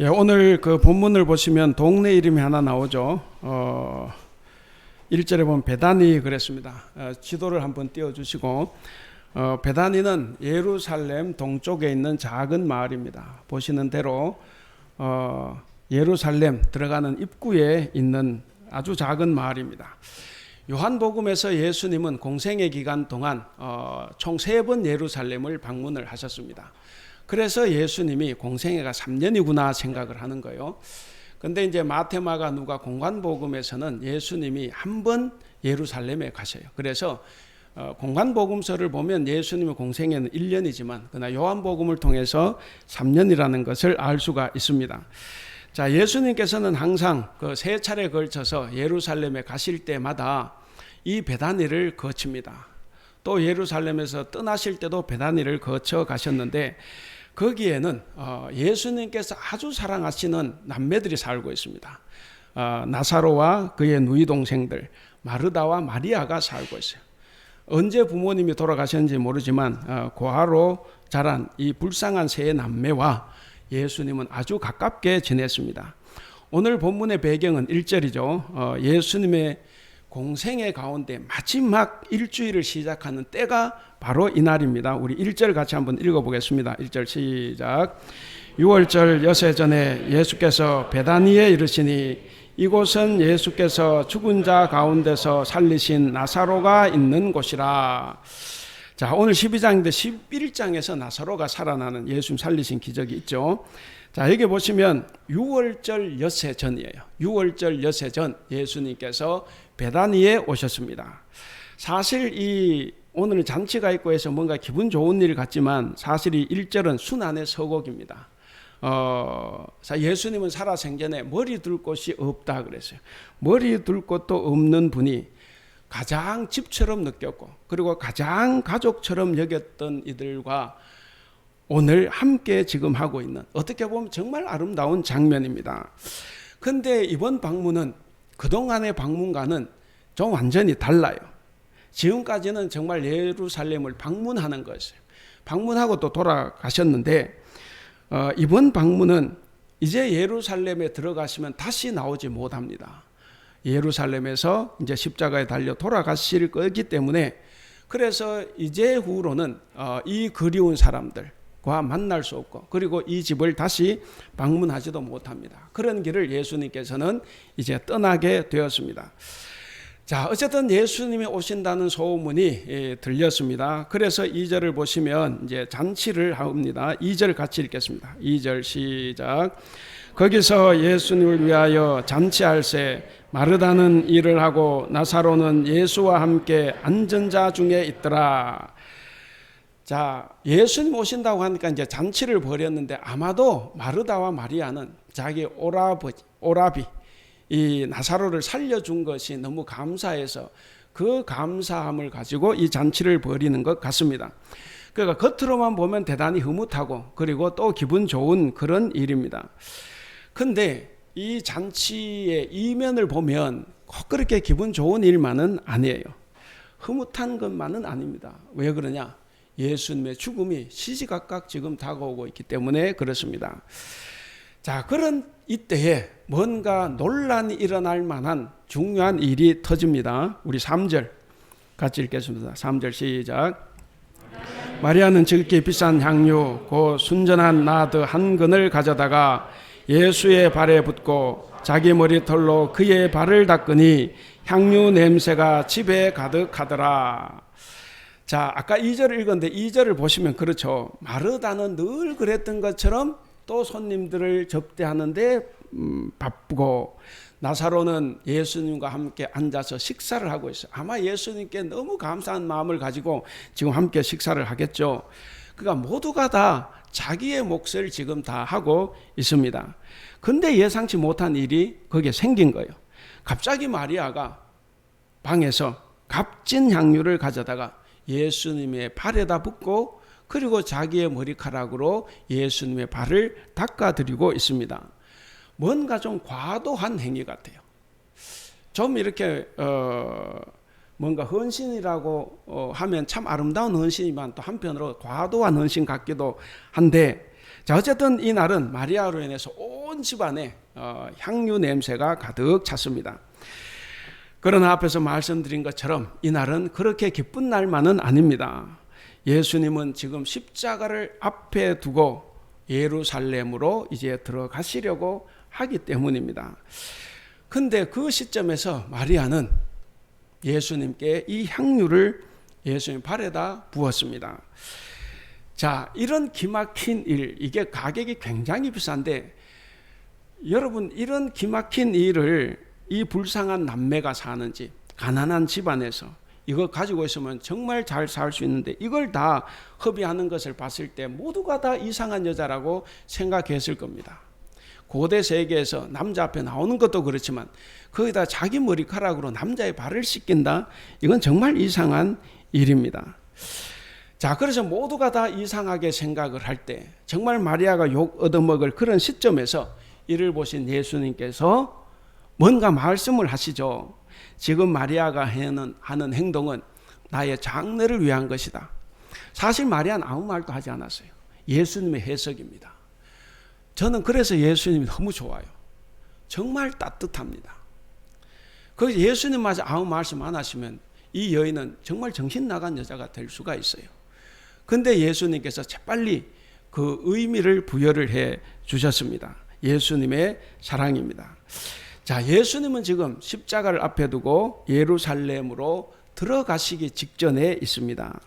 예, 오늘 그 본문을 보시면 동네 이름이 하나 나오죠. 1절에 보면 베다니 그랬습니다. 지도를 한번 띄워주시고, 베다니는 예루살렘 동쪽에 있는 작은 마을입니다. 보시는 대로 예루살렘 들어가는 입구에 있는 아주 작은 마을입니다. 요한복음에서 예수님은 공생의 기간 동안 총 3번 예루살렘을 방문을 하셨습니다. 그래서 예수님이 공생애가 3년이구나 생각을 하는 거예요. 근데 이제 마태마가 누가 공관복음에서는 예수님이 한 번 예루살렘에 가셔요. 그래서 공관복음서를 보면 예수님의 공생애는 1년이지만 그러나 요한복음을 통해서 3년이라는 것을 알 수가 있습니다. 자, 예수님께서는 항상 그 3차례 걸쳐서 예루살렘에 가실 때마다 이 베다니를 거칩니다. 또 예루살렘에서 떠나실 때도 베다니를 거쳐 가셨는데 거기에는 예수님께서 아주 사랑하시는 남매들이 살고 있습니다. 나사로와 그의 누이 동생들 마르다와 마리아가 살고 있어요. 언제 부모님이 돌아가셨는지 모르지만 고아로 자란 이 불쌍한 세 남매와 예수님은 아주 가깝게 지냈습니다. 오늘 본문의 배경은 1절이죠. 예수님의 공생애 가운데 마지막 일주일을 시작하는 때가 바로 이날입니다. 우리 1절 같이 한번 읽어보겠습니다. 1절 시작. 6월절 여세 전에 예수께서 베다니에 이르시니 이곳은 예수께서 죽은 자 가운데서 살리신 나사로가 있는 곳이라. 자, 오늘 12장인데 11장에서 나사로가 살아나는 예수님 살리신 기적이 있죠. 자, 여기 보시면 6월절 엿새 전이에요. 6월절 엿새 전 예수님께서 베다니에 오셨습니다. 사실 이 오늘은 잔치가 있고 해서 뭔가 기분 좋은 일 같지만 사실 이 1절은 순환의 서곡입니다. 예수님은 살아생전에 머리 둘 곳이 없다 그랬어요. 머리 둘 곳도 없는 분이 가장 집처럼 느꼈고 그리고 가장 가족처럼 여겼던 이들과 오늘 함께 지금 하고 있는 어떻게 보면 정말 아름다운 장면입니다. 그런데 이번 방문은 그동안의 방문과는 좀 완전히 달라요. 지금까지는 정말 예루살렘을 방문하는 것이에요. 방문하고 또 돌아가셨는데 이번 방문은 이제 예루살렘에 들어가시면 다시 나오지 못합니다. 예루살렘에서 이제 십자가에 달려 돌아가실 거기 때문에 그래서 이제 후로는 이 그리운 사람들과 만날 수 없고 그리고 이 집을 다시 방문하지도 못합니다. 그런 길을 예수님께서는 이제 떠나게 되었습니다. 자, 어쨌든 예수님이 오신다는 소문이 들렸습니다. 그래서 2절을 보시면 이제 잔치를 합니다. 2절 같이 읽겠습니다. 2절 시작. 거기서 예수님을 위하여 잔치할새 마르다는 일을 하고 나사로는 예수와 함께 앉은 자 중에 있더라. 자, 예수님 오신다고 하니까 이제 잔치를 벌였는데 아마도 마르다와 마리아는 자기 오라비 이 나사로를 살려준 것이 너무 감사해서 그 감사함을 가지고 이 잔치를 벌이는 것 같습니다. 그러니까 겉으로만 보면 대단히 흐뭇하고 그리고 또 기분 좋은 그런 일입니다. 근데 이 잔치의 이면을 보면 꼭 그렇게 기분 좋은 일만은 아니에요. 흐뭇한 것만은 아닙니다. 왜 그러냐? 예수님의 죽음이 시시각각 지금 다가오고 있기 때문에 그렇습니다. 자, 그런 이때에 뭔가 논란이 일어날 만한 중요한 일이 터집니다. 우리 3절 같이 읽겠습니다. 3절 시작. 마리아는 즐게 비싼 향유 곧 순전한 나드 한 근을 가져다가 예수의 발에 붓고 자기 머리털로 그의 발을 닦으니 향유 냄새가 집에 가득하더라. 자, 아까 2절을 읽었는데 2절을 보시면 그렇죠. 마르다는 늘 그랬던 것처럼 또 손님들을 접대하는데 바쁘고 나사로는 예수님과 함께 앉아서 식사를 하고 있어요. 아마 예수님께 너무 감사한 마음을 가지고 지금 함께 식사를 하겠죠. 그러니까 모두가 다 자기의 몫을 지금 다 하고 있습니다. 근데 예상치 못한 일이 거기에 생긴 거예요. 갑자기 마리아가 방에서 값진 향유를 가져다가 예수님의 발에다 붓고 그리고 자기의 머리카락으로 예수님의 발을 닦아드리고 있습니다. 뭔가 좀 과도한 행위 같아요. 좀 이렇게 뭔가 헌신이라고 하면 참 아름다운 헌신이지만 또 한편으로 과도한 헌신 같기도 한데 자, 어쨌든 이 날은 마리아로 인해서 온 온 집안에 향유 냄새가 가득 찼습니다. 그러나 앞에서 말씀드린 것처럼 이날은 그렇게 기쁜 날만은 아닙니다. 예수님은 지금 십자가를 앞에 두고 예루살렘으로 이제 들어가시려고 하기 때문입니다. 근데 그 시점에서 마리아는 예수님께 이 향유를 예수님 발에다 부었습니다. 자, 이런 기막힌 일, 이게 가격이 굉장히 비싼데 여러분, 이런 기막힌 일을 이 불쌍한 남매가 사는 집, 가난한 집안에서 이거 가지고 있으면 정말 잘 살 수 있는데 이걸 다 허비하는 것을 봤을 때 모두가 다 이상한 여자라고 생각했을 겁니다. 고대 세계에서 남자 앞에 나오는 것도 그렇지만 거기다 자기 머리카락으로 남자의 발을 씻긴다? 이건 정말 이상한 일입니다. 자, 그래서 모두가 다 이상하게 생각을 할 때 정말 마리아가 욕 얻어먹을 그런 시점에서 이를 보신 예수님께서 뭔가 말씀을 하시죠. 지금 마리아가 하는 행동은 나의 장래를 위한 것이다. 사실 마리아는 아무 말도 하지 않았어요. 예수님의 해석입니다. 저는 그래서 예수님이 너무 좋아요. 정말 따뜻합니다. 그래서 예수님마저 아무 말씀 안 하시면 이 여인은 정말 정신 나간 여자가 될 수가 있어요. 근데 예수님께서 재빨리 그 의미를 부여를 해 주셨습니다. 예수님의 사랑입니다. 자, 예수님은 지금 십자가를 앞에 두고 예루살렘으로 들어가시기 직전에 있습니다.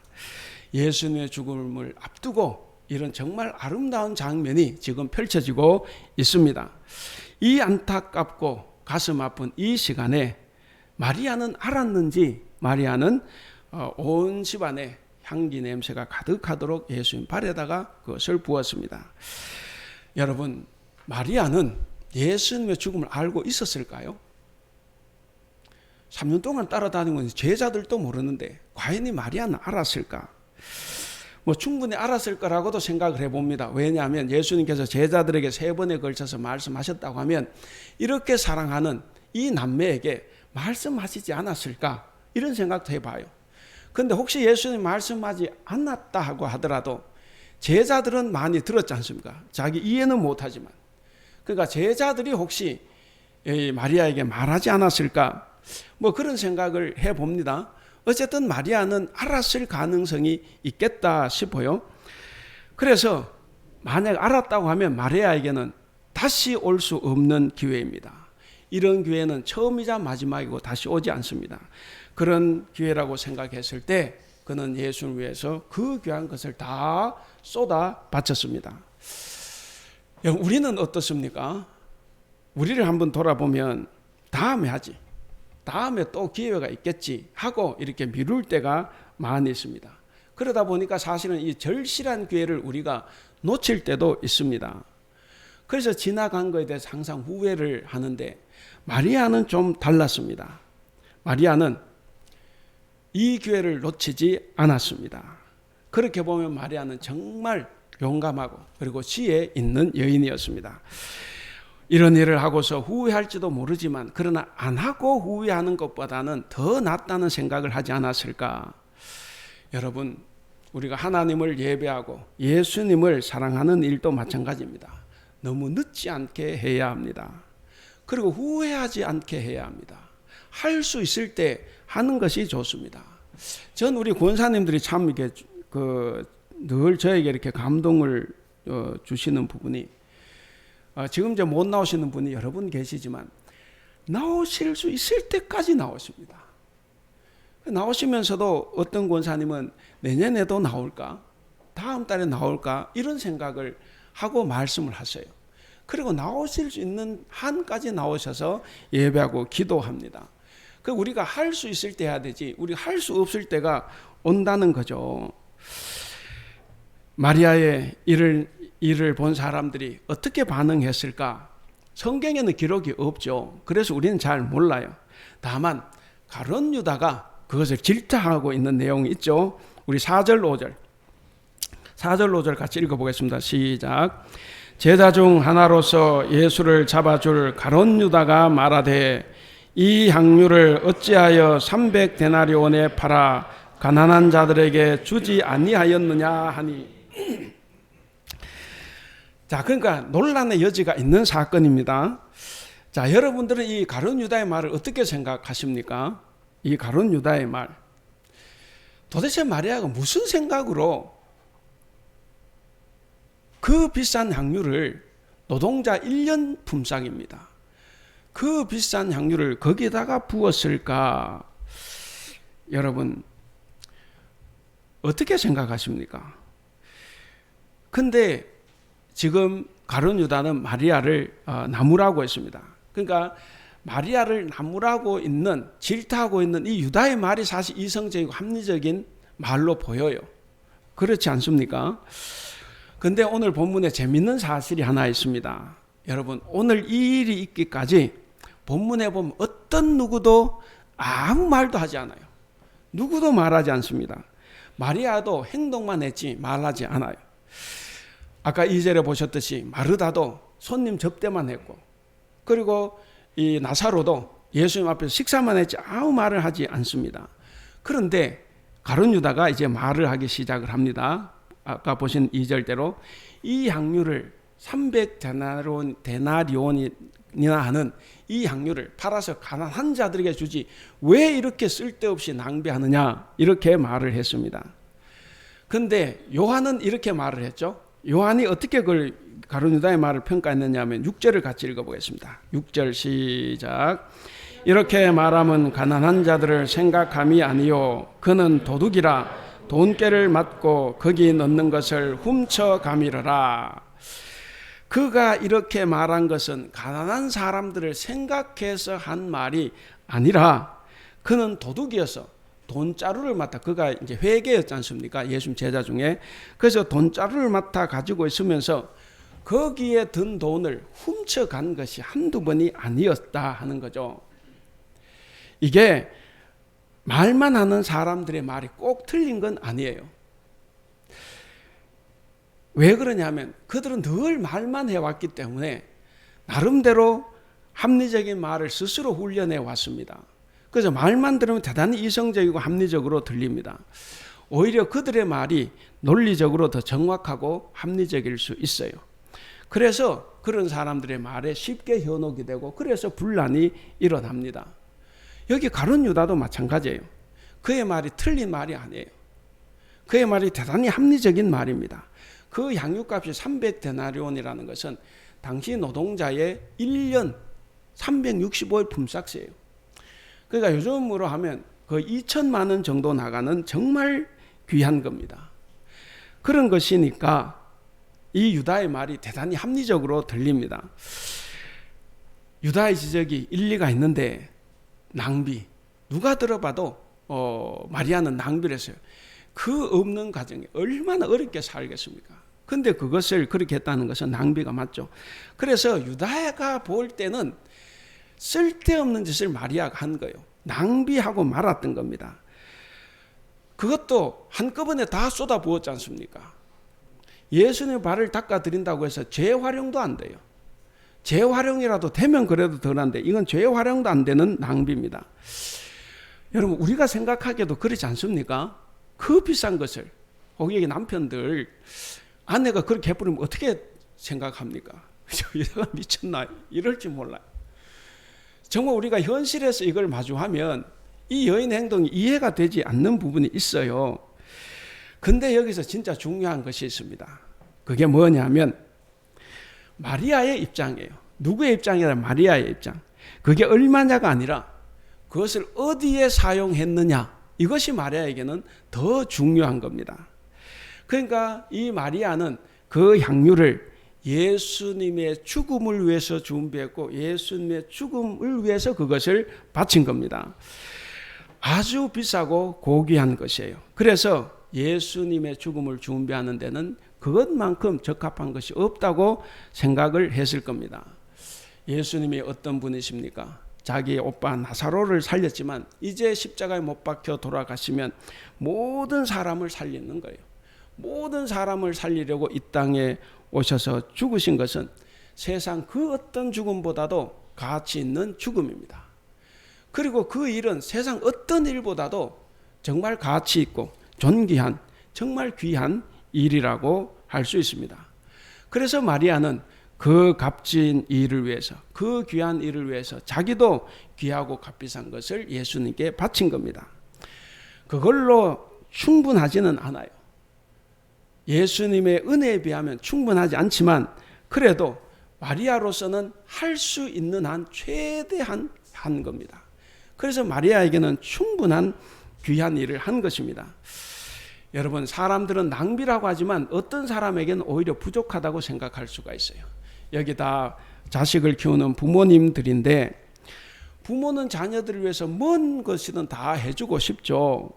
예수님의 죽음을 앞두고 이런 정말 아름다운 장면이 지금 펼쳐지고 있습니다. 이 안타깝고 가슴 아픈 이 시간에 마리아는 알았는지 마리아는 온 집안에 향기 냄새가 가득하도록 예수님 발에다가 그것을 부었습니다. 여러분, 마리아는 예수님의 죽음을 알고 있었을까요? 3년 동안 따라다니고 있는 제자들도 모르는데 과연 이 마리아는 알았을까? 충분히 알았을 거라고도 생각을 해봅니다. 왜냐하면 예수님께서 제자들에게 3번에 걸쳐서 말씀하셨다고 하면 이렇게 사랑하는 이 남매에게 말씀하시지 않았을까? 이런 생각도 해봐요. 근데 혹시 예수님 말씀하지 않았다 하고 하더라도 제자들은 많이 들었지 않습니까? 자기 이해는 못하지만. 그러니까 제자들이 혹시 마리아에게 말하지 않았을까? 그런 생각을 해봅니다. 어쨌든 마리아는 알았을 가능성이 있겠다 싶어요. 그래서 만약 알았다고 하면 마리아에게는 다시 올 수 없는 기회입니다. 이런 기회는 처음이자 마지막이고 다시 오지 않습니다. 그런 기회라고 생각했을 때 그는 예수를 위해서 그 귀한 것을 다 쏟아 바쳤습니다. 우리는 어떻습니까? 우리를 한번 돌아보면 다음에 하지, 다음에 또 기회가 있겠지 하고 이렇게 미룰 때가 많이 있습니다. 그러다 보니까 사실은 이 절실한 기회를 우리가 놓칠 때도 있습니다. 그래서 지나간 것에 대해서 항상 후회를 하는데 마리아는 좀 달랐습니다. 마리아는 이 기회를 놓치지 않았습니다. 그렇게 보면 마리아는 정말 용감하고 그리고 지혜 있는 여인이었습니다. 이런 일을 하고서 후회할지도 모르지만 그러나 안 하고 후회하는 것보다는 더 낫다는 생각을 하지 않았을까? 여러분, 우리가 하나님을 예배하고 예수님을 사랑하는 일도 마찬가지입니다. 너무 늦지 않게 해야 합니다. 그리고 후회하지 않게 해야 합니다. 할 수 있을 때 하는 것이 좋습니다. 전 우리 권사님들이 참 이게 늘 저에게 이렇게 감동을 주시는 부분이 지금 이제 못 나오시는 분이 여러 분 계시지만 나오실 수 있을 때까지 나오십니다. 나오시면서도 어떤 권사님은 내년에도 나올까? 다음 달에 나올까? 이런 생각을 하고 말씀을 하세요. 그리고 나오실 수 있는 한까지 나오셔서 예배하고 기도합니다. 우리가 할 수 있을 때 해야 되지 우리 할 수 없을 때가 온다는 거죠. 마리아의 일을 본 사람들이 어떻게 반응했을까? 성경에는 기록이 없죠. 그래서 우리는 잘 몰라요. 다만 가룟 유다가 그것을 질타하고 있는 내용이 있죠. 우리 4절 5절 4절 같이 읽어보겠습니다. 시작. 제자 중 하나로서 예수를 잡아줄 가룟 유다가 말하되 이 향유를 어찌하여 300데나리온에 팔아 가난한 자들에게 주지 아니하였느냐 하니. 자, 그러니까 논란의 여지가 있는 사건입니다. 자, 여러분들은 이 가룟 유다의 말을 어떻게 생각하십니까? 이 가룟 유다의 말. 도대체 마리아가 무슨 생각으로 그 비싼 향유를, 노동자 1년 품삯입니다. 그 비싼 향유를 거기다가 부었을까? 여러분, 어떻게 생각하십니까? 근데 지금 가룟 유다는 마리아를 나무라고 했습니다. 그러니까 마리아를 나무라고 있는, 질타하고 있는 이 유다의 말이 사실 이성적이고 합리적인 말로 보여요. 그렇지 않습니까? 근데 오늘 본문에 재밌는 사실이 하나 있습니다. 여러분, 오늘 이 일이 있기까지 본문에 보면 어떤 누구도 아무 말도 하지 않아요. 누구도 말하지 않습니다. 마리아도 행동만 했지 말하지 않아요. 아까 2절에 보셨듯이 마르다도 손님 접대만 했고, 그리고 이 나사로도 예수님 앞에서 식사만 했지 아무 말을 하지 않습니다. 그런데 가룟 유다가 이제 말을 하기 시작을 합니다. 아까 보신 2절대로 이 향유를 300데나리온이나 하는 이 향유를 팔아서 가난한 자들에게 주지 왜 이렇게 쓸데없이 낭비하느냐, 이렇게 말을 했습니다. 근데 요한은 이렇게 말을 했죠. 요한이 어떻게 그걸 가룟 유다의 말을 평가했느냐 하면 6절을 같이 읽어보겠습니다. 6절 시작. 이렇게 말하면 가난한 자들을 생각함이 아니요 그는 도둑이라 돈깨를 맞고 거기 넣는 것을 훔쳐가미르라. 그가 이렇게 말한 것은 가난한 사람들을 생각해서 한 말이 아니라 그는 도둑이어서 돈자루를 맡아, 그가 이제 회계였지 않습니까? 예수님 제자 중에. 그래서 돈자루를 맡아 가지고 있으면서 거기에 든 돈을 훔쳐간 것이 한두 번이 아니었다 하는 거죠. 이게 말만 하는 사람들의 말이 꼭 틀린 건 아니에요. 왜 그러냐면 그들은 늘 말만 해왔기 때문에 나름대로 합리적인 말을 스스로 훈련해 왔습니다. 그래서 말만 들으면 대단히 이성적이고 합리적으로 들립니다. 오히려 그들의 말이 논리적으로 더 정확하고 합리적일 수 있어요. 그래서 그런 사람들의 말에 쉽게 현혹이 되고 그래서 분란이 일어납니다. 여기 가룟 유다도 마찬가지예요. 그의 말이 틀린 말이 아니에요. 그의 말이 대단히 합리적인 말입니다. 그 향유값이 300데나리온이라는 것은 당시 노동자의 1년 365일 품삯이에요. 그러니까 요즘으로 하면 거의 2천만 원 정도 나가는 정말 귀한 겁니다. 그런 것이니까 이 유다의 말이 대단히 합리적으로 들립니다. 유다의 지적이 일리가 있는데 낭비, 누가 들어봐도 마리아는 낭비를 했어요. 그 없는 가정에 얼마나 어렵게 살겠습니까? 근데 그것을 그렇게 했다는 것은 낭비가 맞죠. 그래서 유다가 볼 때는 쓸데없는 짓을 마리아가 한 거예요. 낭비하고 말았던 겁니다. 그것도 한꺼번에 다 쏟아 부었지 않습니까? 예수님의 발을 닦아드린다고 해서 재활용도 안 돼요. 재활용이라도 되면 그래도 덜한데 이건 재활용도 안 되는 낭비입니다. 여러분, 우리가 생각하기에도 그렇지 않습니까? 그 비싼 것을, 거기 남편들 아내가 그렇게 해버리면 어떻게 생각합니까? 이래가 미쳤나, 이럴지 몰라요. 정말 우리가 현실에서 이걸 마주하면 이 여인의 행동이 이해가 되지 않는 부분이 있어요. 근데 여기서 진짜 중요한 것이 있습니다. 그게 뭐냐면 마리아의 입장이에요. 누구의 입장이라? 마리아의 입장. 그게 얼마냐가 아니라 그것을 어디에 사용했느냐, 이것이 마리아에게는 더 중요한 겁니다. 그러니까 이 마리아는 그 향유를 예수님의 죽음을 위해서 준비했고 예수님의 죽음을 위해서 그것을 바친 겁니다. 아주 비싸고 고귀한 것이에요. 그래서 예수님의 죽음을 준비하는 데는 그것만큼 적합한 것이 없다고 생각을 했을 겁니다. 예수님이 어떤 분이십니까? 자기 오빠 나사로를 살렸지만 이제 십자가에 못 박혀 돌아가시면 모든 사람을 살리는 거예요. 모든 사람을 살리려고 이 땅에 오셔서 죽으신 것은 세상 그 어떤 죽음보다도 가치 있는 죽음입니다. 그리고 그 일은 세상 어떤 일보다도 정말 가치 있고 존귀한, 정말 귀한 일이라고 할 수 있습니다. 그래서 마리아는 그 값진 일을 위해서, 그 귀한 일을 위해서 자기도 귀하고 값비싼 것을 예수님께 바친 겁니다. 그걸로 충분하지는 않아요. 예수님의 은혜에 비하면 충분하지 않지만 그래도 마리아로서는 할 수 있는 한 최대한 한 겁니다. 그래서 마리아에게는 충분한 귀한 일을 한 것입니다. 여러분, 사람들은 낭비라고 하지만 어떤 사람에게는 오히려 부족하다고 생각할 수가 있어요. 여기 다 자식을 키우는 부모님들인데 부모는 자녀들을 위해서 먼 것이든 다 해주고 싶죠.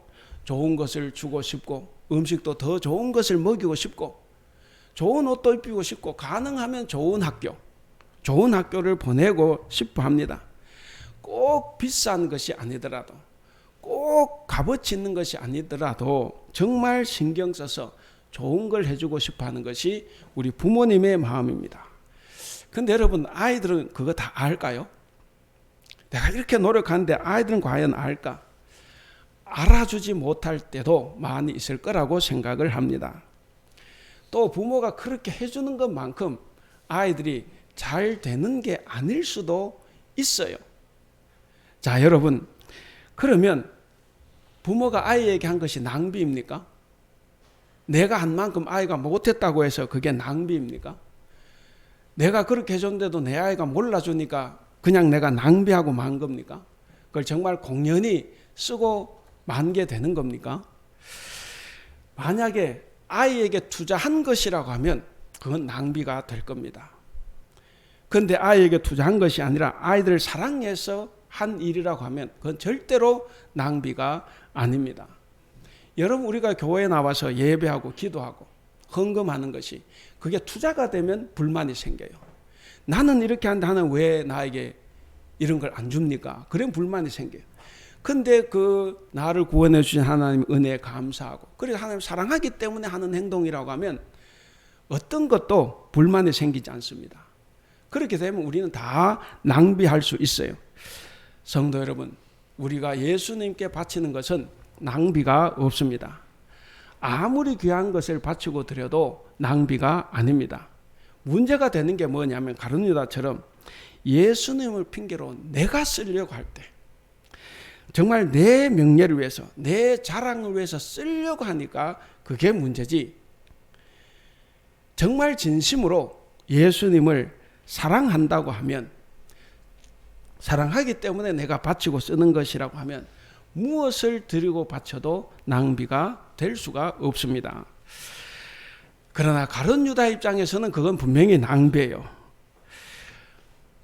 좋은 것을 주고 싶고 음식도 더 좋은 것을 먹이고 싶고 좋은 옷도 입히고 싶고 가능하면 좋은 학교를 보내고 싶어 합니다. 꼭 비싼 것이 아니더라도 꼭 값어치 있는 것이 아니더라도 정말 신경 써서 좋은 걸 해주고 싶어 하는 것이 우리 부모님의 마음입니다. 근데 여러분, 아이들은 그거 다 알까요? 내가 이렇게 노력하는데 아이들은 과연 알까? 알아주지 못할 때도 많이 있을 거라고 생각을 합니다. 또 부모가 그렇게 해주는 것만큼 아이들이 잘 되는 게 아닐 수도 있어요. 자, 여러분, 그러면 부모가 아이에게 한 것이 낭비입니까? 내가 한 만큼 아이가 못했다고 해서 그게 낭비입니까? 내가 그렇게 해줬는데도 내 아이가 몰라주니까 그냥 내가 낭비하고 만 겁니까? 그걸 정말 공연히 쓰고 만 게 되는 겁니까? 만약에 아이에게 투자한 것이라고 하면 그건 낭비가 될 겁니다. 그런데 아이에게 투자한 것이 아니라 아이들을 사랑해서 한 일이라고 하면 그건 절대로 낭비가 아닙니다. 여러분, 우리가 교회에 나와서 예배하고 기도하고 헌금하는 것이 그게 투자가 되면 불만이 생겨요. 나는 이렇게 한다 하는 왜 나에게 이런 걸 안 줍니까? 그런 불만이 생겨요. 근데 그 나를 구원해 주신 하나님 은혜에 감사하고 그래서 하나님 사랑하기 때문에 하는 행동이라고 하면 어떤 것도 불만이 생기지 않습니다. 그렇게 되면 우리는 다 낭비할 수 있어요. 성도 여러분, 우리가 예수님께 바치는 것은 낭비가 없습니다. 아무리 귀한 것을 바치고 드려도 낭비가 아닙니다. 문제가 되는 게 뭐냐면 가룟 유다처럼 예수님을 핑계로 내가 쓰려고 할 때 정말 내 명예를 위해서 내 자랑을 위해서 쓰려고 하니까 그게 문제지, 정말 진심으로 예수님을 사랑한다고 하면 사랑하기 때문에 내가 바치고 쓰는 것이라고 하면 무엇을 드리고 바쳐도 낭비가 될 수가 없습니다. 그러나 가룟 유다 입장에서는 그건 분명히 낭비예요.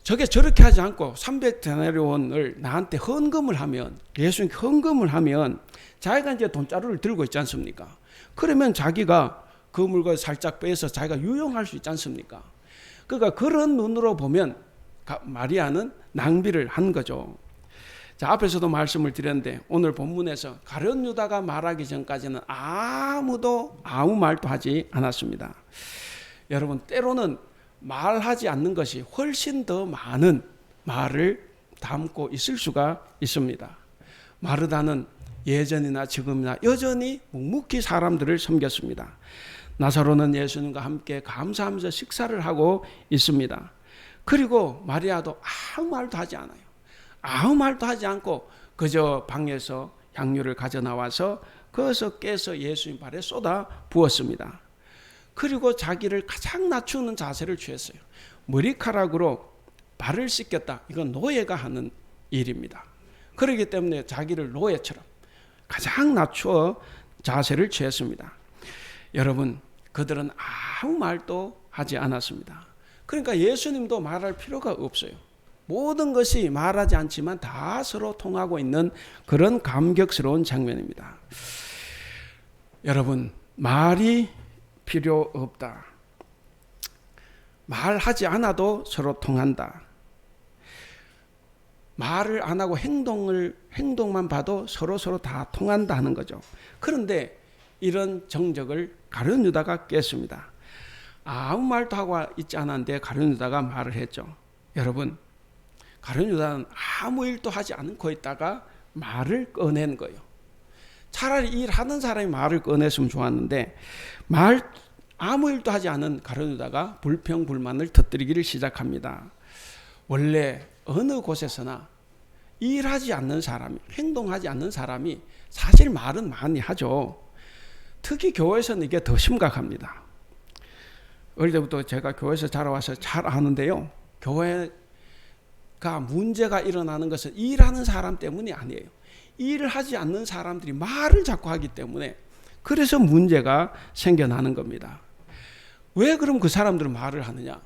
저게 저렇게 하지 않고 300데나리온을 나한테 헌금을 하면, 예수님께 헌금을 하면 자기가 이제 돈자루를 들고 있지 않습니까? 그러면 자기가 그 물건 살짝 빼서 자기가 유용할 수 있지 않습니까? 그러니까 그런 눈으로 보면 마리아는 낭비를 한 거죠. 자, 앞에서도 말씀을 드렸는데 오늘 본문에서 가룟 유다가 말하기 전까지는 아무도 아무 말도 하지 않았습니다. 여러분, 때로는 말하지 않는 것이 훨씬 더 많은 말을 담고 있을 수가 있습니다. 마르다는 예전이나 지금이나 여전히 묵묵히 사람들을 섬겼습니다. 나사로는 예수님과 함께 감사하면서 식사를 하고 있습니다. 그리고 마리아도 아무 말도 하지 않아요. 아무 말도 하지 않고 그저 방에서 향유를 가져 나와서 그것을 깨서 예수님 발에 쏟아 부었습니다. 그리고 자기를 가장 낮추는 자세를 취했어요. 머리카락으로 발을 씻겼다. 이건 노예가 하는 일입니다. 그렇기 때문에 자기를 노예처럼 가장 낮추어 자세를 취했습니다. 여러분, 그들은 아무 말도 하지 않았습니다. 그러니까 예수님도 말할 필요가 없어요. 모든 것이 말하지 않지만 다 서로 통하고 있는 그런 감격스러운 장면입니다. 여러분, 말이 필요 없다. 말하지 않아도 서로 통한다. 말을 안 하고 행동만 봐도 서로 다 통한다 하는 거죠. 그런데 이런 정적을 가룟 유다가 깼습니다. 아무 말도 하고 있지 않았는데 가룟 유다가 말을 했죠. 여러분, 가룟 유다는 아무 일도 하지 않고 있다가 말을 꺼낸 거예요. 차라리 일하는 사람이 말을 꺼냈으면 좋았는데 아무 일도 하지 않은 가룟유다가 불평불만을 터뜨리기를 시작합니다. 원래 어느 곳에서나 일하지 않는 사람이, 행동하지 않는 사람이 사실 말은 많이 하죠. 특히 교회에서는 이게 더 심각합니다. 어릴 때부터 제가 교회에서 자라와서 잘 아는데요. 교회가 문제가 일어나는 것은 일하는 사람 때문이 아니에요. 일을 하지 않는 사람들이 말을 자꾸 하기 때문에 그래서 문제가 생겨나는 겁니다. 왜 그럼 그 사람들은 말을 하느냐?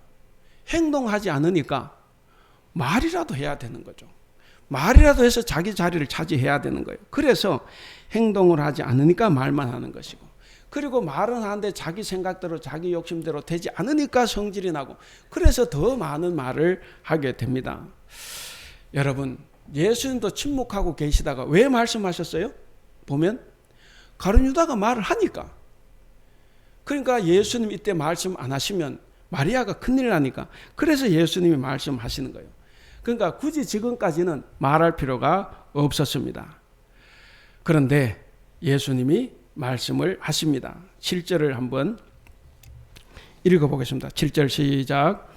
행동하지 않으니까 말이라도 해야 되는 거죠. 말이라도 해서 자기 자리를 차지해야 되는 거예요. 그래서 행동을 하지 않으니까 말만 하는 것이고, 그리고 말은 하는데 자기 생각대로 자기 욕심대로 되지 않으니까 성질이 나고, 그래서 더 많은 말을 하게 됩니다. 여러분, 예수님도 침묵하고 계시다가 왜 말씀하셨어요? 보면 가룟유다가 말을 하니까. 그러니까 예수님 이때 말씀 안 하시면 마리아가 큰일 나니까, 그래서 예수님이 말씀하시는 거예요. 그러니까 굳이 지금까지는 말할 필요가 없었습니다. 그런데 예수님이 말씀을 하십니다. 7절을 한번 읽어보겠습니다. 7절 시작.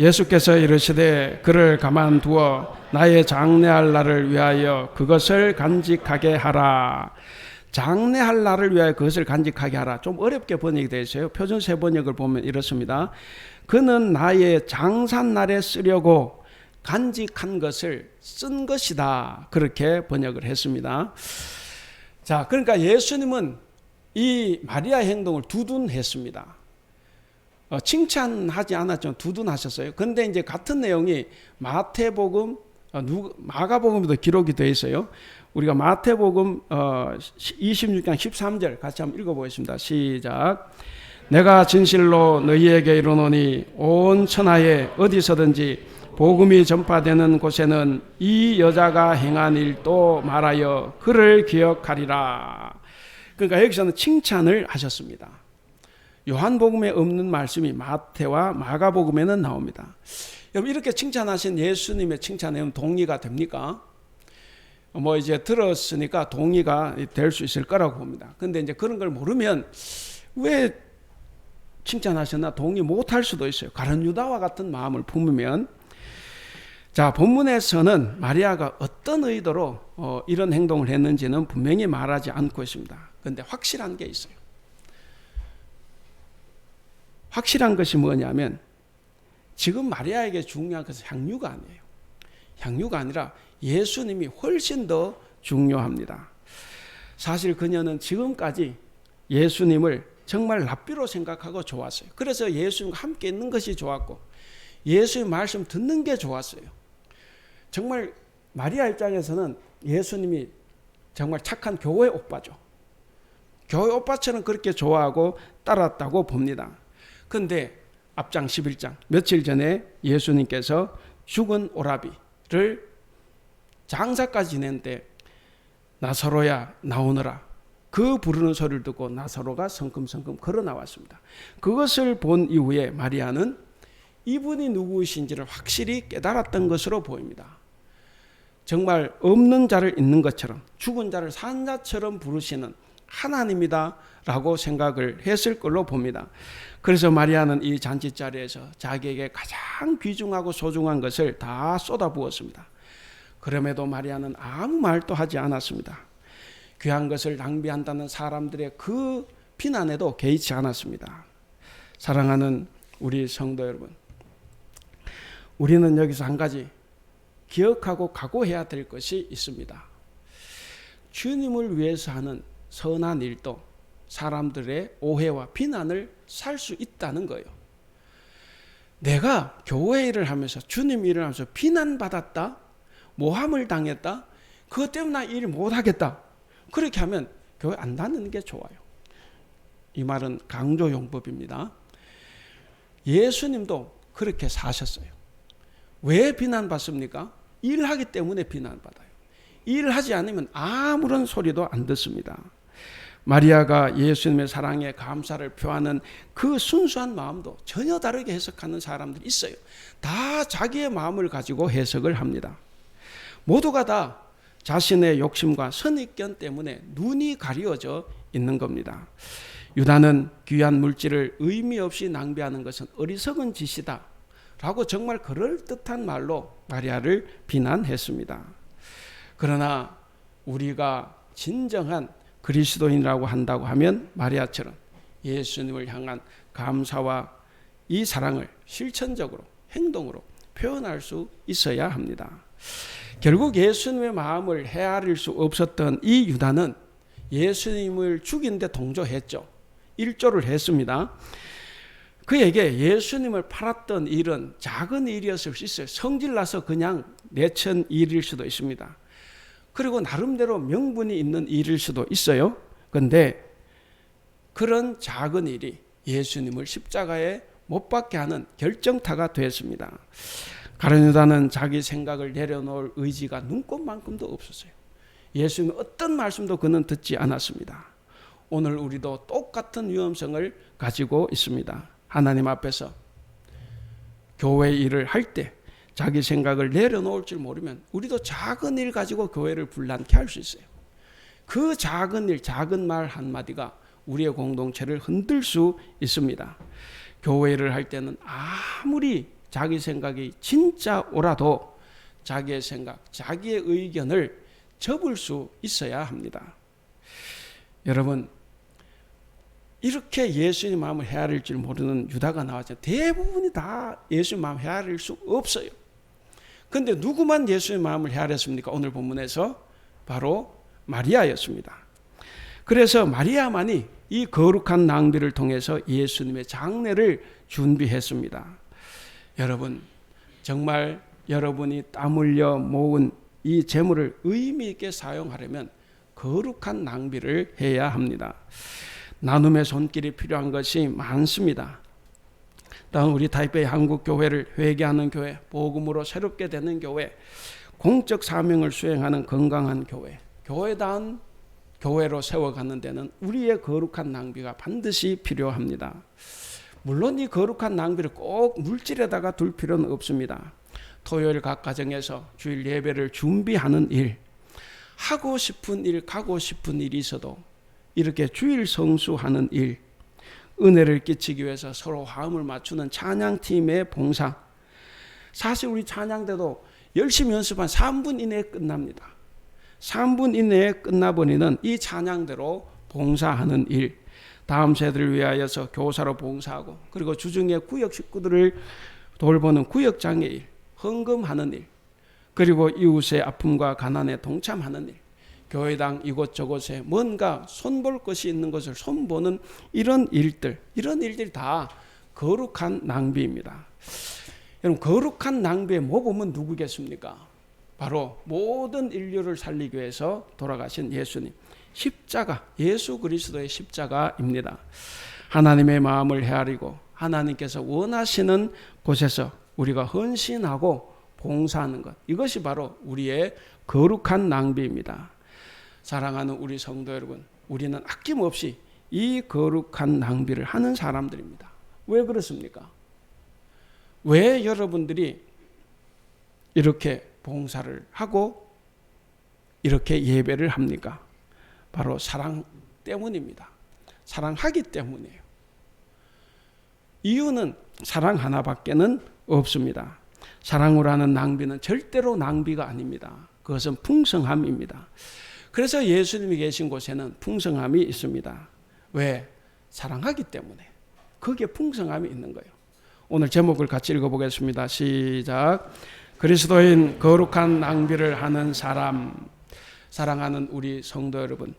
예수께서 이르시되 그를 가만두어 나의 장래할 날을 위하여 그것을 간직하게 하라. 장래할 날을 위하여 그것을 간직하게 하라. 좀 어렵게 번역이 되어 있어요. 표준세 번역을 보면 이렇습니다. 그는 나의 장산날에 쓰려고 간직한 것을 쓴 것이다. 그렇게 번역을 했습니다. 자, 그러니까 예수님은 이 마리아의 행동을 두둔했습니다. 칭찬하지 않았죠. 두둔하셨어요. 그런데 이제 같은 내용이 마태복음, 마가복음에도 기록이 되어 있어요. 우리가 마태복음 26장 13절 같이 한번 읽어보겠습니다. 시작. 내가 진실로 너희에게 이르노니 온 천하에 어디서든지 복음이 전파되는 곳에는 이 여자가 행한 일도 말하여 그를 기억하리라. 그러니까 여기서는 칭찬을 하셨습니다. 요한복음에 없는 말씀이 마태와 마가복음에는 나옵니다. 여러분, 이렇게 칭찬하신 예수님의 칭찬에 동의가 됩니까? 이제 들었으니까 동의가 될 수 있을 거라고 봅니다. 근데 이제 그런 걸 모르면 왜 칭찬하셨나 동의 못할 수도 있어요. 가룟유다와 같은 마음을 품으면. 자, 본문에서는 마리아가 어떤 의도로 이런 행동을 했는지는 분명히 말하지 않고 있습니다. 그런데 확실한 게 있어요. 확실한 것이 뭐냐면 지금 마리아에게 중요한 것은 향유가 아니에요. 향유가 아니라 예수님이 훨씬 더 중요합니다. 사실 그녀는 지금까지 예수님을 정말 랍비로 생각하고 좋았어요. 그래서 예수님과 함께 있는 것이 좋았고 예수의 말씀 듣는 게 좋았어요. 정말 마리아 입장에서는 예수님이 정말 착한 교회 오빠죠. 교회 오빠처럼 그렇게 좋아하고 따랐다고 봅니다. 그런데 앞장 11장 며칠 전에 예수님께서 죽은 오라비를 장사까지 지냈는데 나사로야 나오너라, 그 부르는 소리를 듣고 나사로가 성큼성큼 걸어 나왔습니다. 그것을 본 이후에 마리아는 이분이 누구이신지를 확실히 깨달았던 것으로 보입니다. 정말 없는 자를 있는 것처럼 죽은 자를 산 자처럼 부르시는 하나님이다 라고 생각을 했을 걸로 봅니다. 그래서 마리아는 이 잔치자리에서 자기에게 가장 귀중하고 소중한 것을 다 쏟아부었습니다. 그럼에도 마리아는 아무 말도 하지 않았습니다. 귀한 것을 낭비한다는 사람들의 그 비난에도 개의치 않았습니다. 사랑하는 우리 성도 여러분, 우리는 여기서 한 가지 기억하고 각오해야 될 것이 있습니다. 주님을 위해서 하는 선한 일도 사람들의 오해와 비난을 살 수 있다는 거예요. 내가 교회 일을 하면서 주님 일을 하면서 비난받았다, 모함을 당했다, 그것 때문에 나 일 못하겠다, 그렇게 하면 교회 안 다니는 게 좋아요. 이 말은 강조용법입니다. 예수님도 그렇게 사셨어요. 왜 비난받습니까? 일하기 때문에 비난받아요. 일하지 않으면 아무런 소리도 안 듣습니다. 마리아가 예수님의 사랑에 감사를 표하는 그 순수한 마음도 전혀 다르게 해석하는 사람들이 있어요. 다 자기의 마음을 가지고 해석을 합니다. 모두가 다 자신의 욕심과 선입견 때문에 눈이 가려져 있는 겁니다. 유다는 귀한 물질을 의미 없이 낭비하는 것은 어리석은 짓이다 라고 정말 그럴듯한 말로 마리아를 비난했습니다. 그러나 우리가 진정한 그리스도인이라고 한다고 하면 마리아처럼 예수님을 향한 감사와 이 사랑을 실천적으로 행동으로 표현할 수 있어야 합니다. 결국 예수님의 마음을 헤아릴 수 없었던 이 유다는 예수님을 죽인 데 동조했죠. 일조를 했습니다. 그에게 예수님을 팔았던 일은 작은 일이었을 수 있어요. 성질나서 그냥 내천 일일 수도 있습니다. 그리고 나름대로 명분이 있는 일일 수도 있어요. 그런데 그런 작은 일이 예수님을 십자가에 못 박게 하는 결정타가 되었습니다. 가룟 유다는 자기 생각을 내려놓을 의지가 눈꼽만큼도 없었어요. 예수님의 어떤 말씀도 그는 듣지 않았습니다. 오늘 우리도 똑같은 위험성을 가지고 있습니다. 하나님 앞에서 교회 일을 할 때 자기 생각을 내려놓을 줄 모르면 우리도 작은 일 가지고 교회를 불난케 할 수 있어요. 그 작은 일, 작은 말 한마디가 우리의 공동체를 흔들 수 있습니다. 교회 일을 할 때는 아무리 자기 생각이 진짜 옳아도 자기의 생각, 자기의 의견을 접을 수 있어야 합니다. 여러분, 이렇게 예수님 마음을 헤아릴 줄 모르는 유다가 나왔죠. 대부분이 다 예수님 마음을 헤아릴 수 없어요. 그런데 누구만 예수님 마음을 헤아렸습니까? 오늘 본문에서 바로 마리아였습니다. 그래서 마리아만이 이 거룩한 낭비를 통해서 예수님의 장례를 준비했습니다. 여러분, 정말 여러분이 땀 흘려 모은 이 재물을 의미 있게 사용하려면 거룩한 낭비를 해야 합니다. 나눔의 손길이 필요한 것이 많습니다. 다음 우리 타이베이 한국교회를 회개하는 교회, 복음으로 새롭게 되는 교회, 공적 사명을 수행하는 건강한 교회, 교회다운 교회로 세워가는 데는 우리의 거룩한 낭비가 반드시 필요합니다. 물론 이 거룩한 낭비를 꼭 물질에다가 둘 필요는 없습니다. 토요일 각 가정에서 주일 예배를 준비하는 일, 하고 싶은 일, 가고 싶은 일이 있어도 이렇게 주일 성수하는 일, 은혜를 끼치기 위해서 서로 화음을 맞추는 찬양팀의 봉사. 사실 우리 찬양대도 열심히 연습한 3분 이내에 끝납니다. 3분 이내에 끝나버리는 이 찬양대로 봉사하는 일, 다음 세대를 위하여서 교사로 봉사하고, 그리고 주중에 구역 식구들을 돌보는 구역장의 일, 헌금하는 일, 그리고 이웃의 아픔과 가난에 동참하는 일, 교회당 이곳저곳에 뭔가 손볼 것이 있는 것을 손보는 이런 일들이 다 거룩한 낭비입니다. 여러분, 거룩한 낭비의 모범은 누구겠습니까? 바로 모든 인류를 살리기 위해서 돌아가신 예수님, 십자가, 예수 그리스도의 십자가입니다. 하나님의 마음을 헤아리고 하나님께서 원하시는 곳에서 우리가 헌신하고 봉사하는 것, 이것이 바로 우리의 거룩한 낭비입니다. 사랑하는 우리 성도 여러분, 우리는 아낌없이 이 거룩한 낭비를 하는 사람들입니다. 왜 그렇습니까? 왜 여러분들이 이렇게 봉사를 하고 이렇게 예배를 합니까? 바로 사랑 때문입니다. 사랑하기 때문이에요. 이유는 사랑 하나밖에는 없습니다. 사랑으로 하는 낭비는 절대로 낭비가 아닙니다. 그것은 풍성함입니다. 그래서 예수님이 계신 곳에는 풍성함이 있습니다. 왜? 사랑하기 때문에. 거기에 풍성함이 있는 거예요. 오늘 제목을 같이 읽어보겠습니다. 시작. 그리스도인 거룩한 낭비를 하는 사람. 사랑하는 우리 성도 여러분,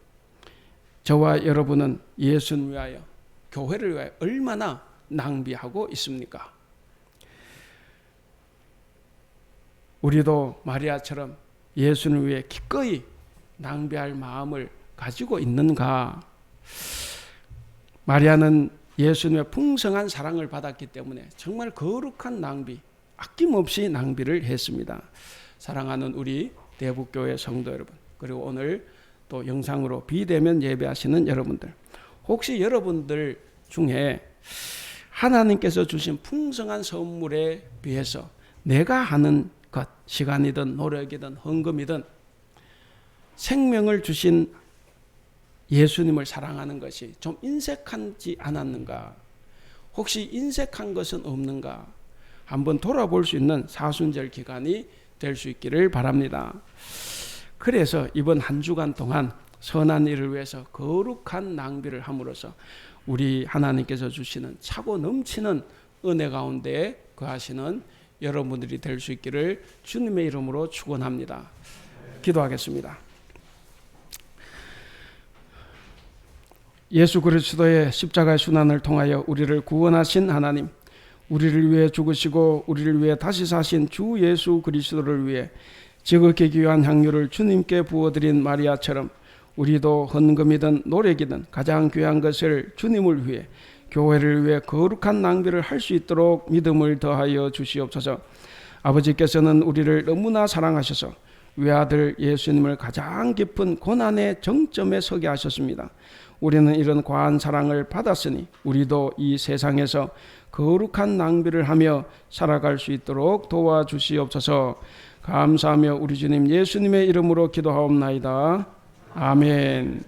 저와 여러분은 예수를 위하여, 교회를 위하여 얼마나 낭비하고 있습니까? 우리도 마리아처럼 예수를 위해 기꺼이 낭비할 마음을 가지고 있는가? 마리아는 예수님의 풍성한 사랑을 받았기 때문에 정말 거룩한 낭비, 아낌없이 낭비를 했습니다. 사랑하는 우리 대북교회 성도 여러분, 그리고 오늘 또 영상으로 비대면 예배하시는 여러분들, 혹시 여러분들 중에 하나님께서 주신 풍성한 선물에 비해서 내가 하는 것, 시간이든 노력이든 헌금이든 생명을 주신 예수님을 사랑하는 것이 좀 인색하지 않았는가? 혹시 인색한 것은 없는가? 한번 돌아볼 수 있는 사순절 기간이 될 수 있기를 바랍니다. 그래서 이번 한 주간 동안 선한 일을 위해서 거룩한 낭비를 함으로써 우리 하나님께서 주시는 차고 넘치는 은혜 가운데 거하시는 여러분들이 될 수 있기를 주님의 이름으로 축원합니다. 기도하겠습니다. 예수 그리스도의 십자가의 순환을 통하여 우리를 구원하신 하나님, 우리를 위해 죽으시고 우리를 위해 다시 사신 주 예수 그리스도를 위해 지극히 귀한 향유를 주님께 부어드린 마리아처럼 우리도 헌금이든 노력이든 가장 귀한 것을 주님을 위해, 교회를 위해 거룩한 낭비를 할 수 있도록 믿음을 더하여 주시옵소서. 아버지께서는 우리를 너무나 사랑하셔서 외아들 예수님을 가장 깊은 고난의 정점에 서게 하셨습니다. 우리는 이런 과한 사랑을 받았으니 우리도 이 세상에서 거룩한 낭비를 하며 살아갈 수 있도록 도와주시옵소서. 감사하며 우리 주님 예수님의 이름으로 기도하옵나이다. 아멘.